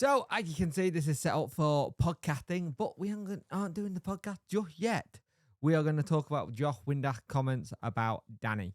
So, as you can see, this is set up for podcasting, but we aren't doing the podcast just yet. We are going to talk about Jos Windass comments about Danny.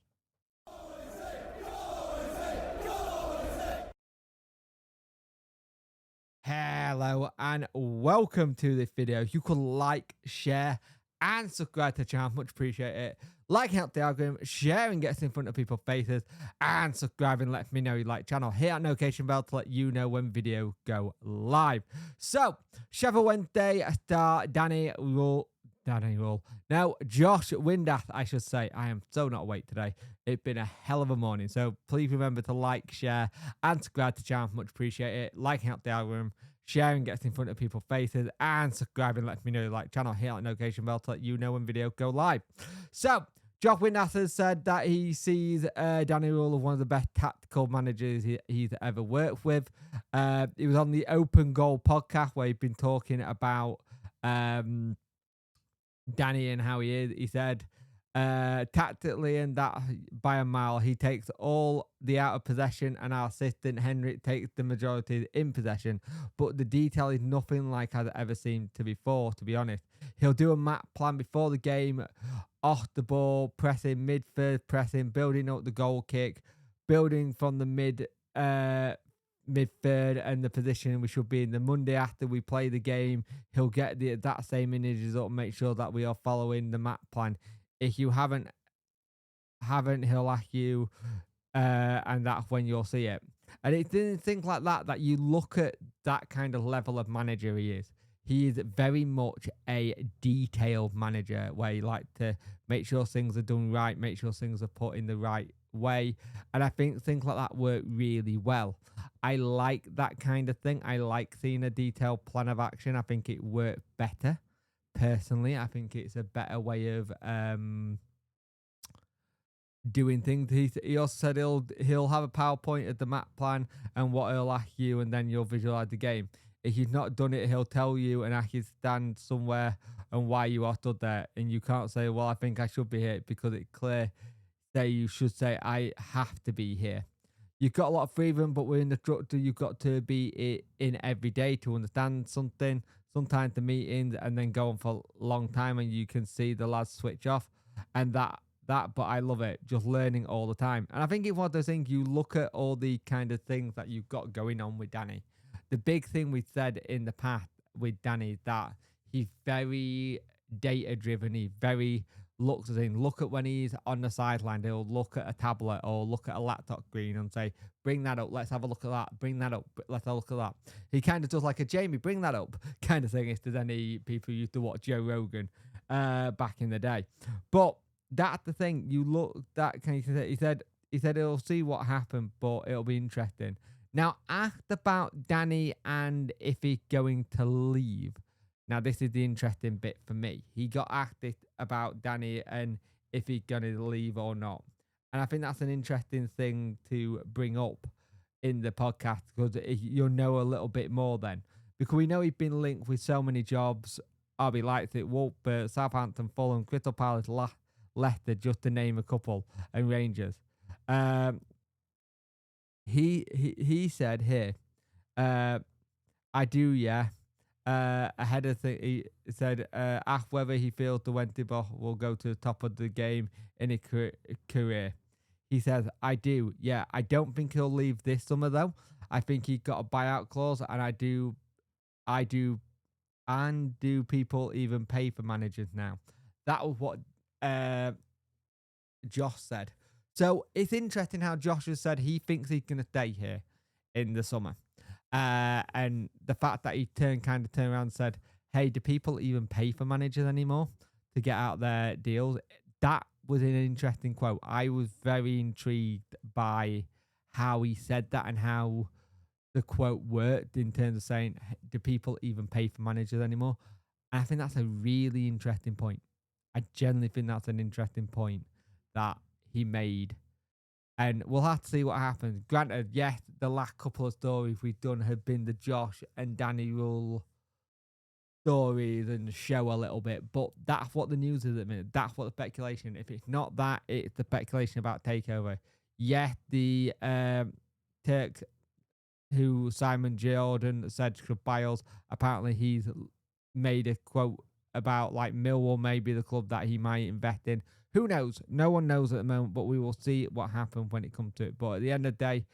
Hello and welcome to this video. You can like, share, and subscribe to the channel. Much appreciate it. Liking up the algorithm, sharing gets in front of people's faces, and subscribing lets me know you like the channel. Hit that notification bell to let you know when videos go live. So, Sheffield Wednesday star Danny Rule. No, Jos Windass, I should say. I am so not awake today. It's been a hell of a morning. So please remember to like, share, and subscribe to the channel. Much appreciate it. Liking up the algorithm, sharing gets in front of people's faces, and subscribing lets me know you like the channel. Hit that notification bell to let you know when videos go live. So, Jos Windass has said that he sees Danny Rule as one of the best tactical managers he's ever worked with. He was on the Open Goal podcast where he'd been talking about Danny and how he is. He said, tactically and that by a mile, he takes all the out of possession and our assistant Henrik takes the majority in possession. But the detail is nothing like I've ever seen before, to be honest. He'll do a map plan before the game, off the ball, pressing, midfield pressing, building up the goal kick, building from the mid-third and the position we should be in. The Monday after we play the game, he'll get that same images up and make sure that we are following the map plan. If you haven't, he'll ask you, and that's when you'll see it. And it's things like that you look at that kind of level of manager he is. He is very much a detailed manager where he like to make sure things are done right, make sure things are put in the right way. And I think things like that work really well. I like that kind of thing. I like seeing a detailed plan of action. I think it works better. Personally, I think it's a better way of doing things. He also said he'll have a PowerPoint of the map plan and what he'll ask you, and then you'll visualize the game. If you've not done it, he'll tell you and ask you to stand somewhere and why you are stood there. And you can't say, well, I think I should be here, because it's clear. You should say, I have to be here. You've got a lot of freedom, but we're in the structure. You've got to be in every day to understand something. Sometimes the meetings and then go on for a long time and you can see the lads switch off. And but I love it. Just learning all the time. And I think it's one of those things, you look at all the kind of things that you've got going on with Danny. The big thing we said in the past with Danny is that he's very data driven. He very look at when he's on the sideline, he'll look at a tablet or look at a laptop screen and say, bring that up, let's have a look at that, bring that up, let's have a look at that. He kind of does like a Jamie, bring that up kind of thing, if there's any people who used to watch Joe Rogan back in the day. But that's the thing, you look, that kind of, he said he'll see what happened, but it'll be interesting. Now, asked about Danny and if he's going to leave. Now, this is the interesting bit for me. He got asked about Danny and if he's going to leave or not. And I think that's an interesting thing to bring up in the podcast, because you'll know a little bit more then. Because we know he's been linked with so many jobs. RB Leipzig, Wolfsburg, Southampton, Fulham, Crystal Palace, Leicester, just to name a couple, and Rangers. He said here, I do, yeah. Ahead of he said, asked whether he feels the Wednesday will go to the top of the game in his career. He says, I do, yeah. I don't think he'll leave this summer though. I think he got a buyout clause, and do people even pay for managers now? That was what Jos said. So it's interesting how Jos has said he thinks he's going to stay here in the summer. And the fact that he turned around and said, hey, do people even pay for managers anymore to get out their deals? That was an interesting quote. I was very intrigued by how he said that and how the quote worked in terms of saying, do people even pay for managers anymore? And I think that's a really interesting point. I genuinely think that's an interesting point that he made. And we'll have to see what happens. Granted, yes, the last couple of stories we've done have been the Josh and Danny Rule stories and show a little bit, but that's what the news is at the minute. That's what the speculation. If it's not that, it's the speculation about takeover. Yes, the Turks who Simon Jordan said could buy us. Apparently, he's made a quote about like Millwall may be the club that he might invest in. Who knows? No one knows at the moment, but we will see what happens when it comes to it. But at the end of the day,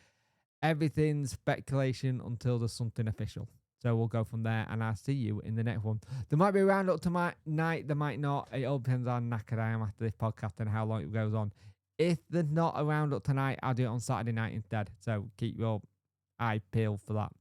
everything's speculation until there's something official. So we'll go from there, and I'll see you in the next one. There might be a round up tonight, there might not. It all depends on how knackered I am after this podcast and how long it goes on. If there's not a round up tonight, I'll do it on Saturday night instead. So keep your eye peeled for that.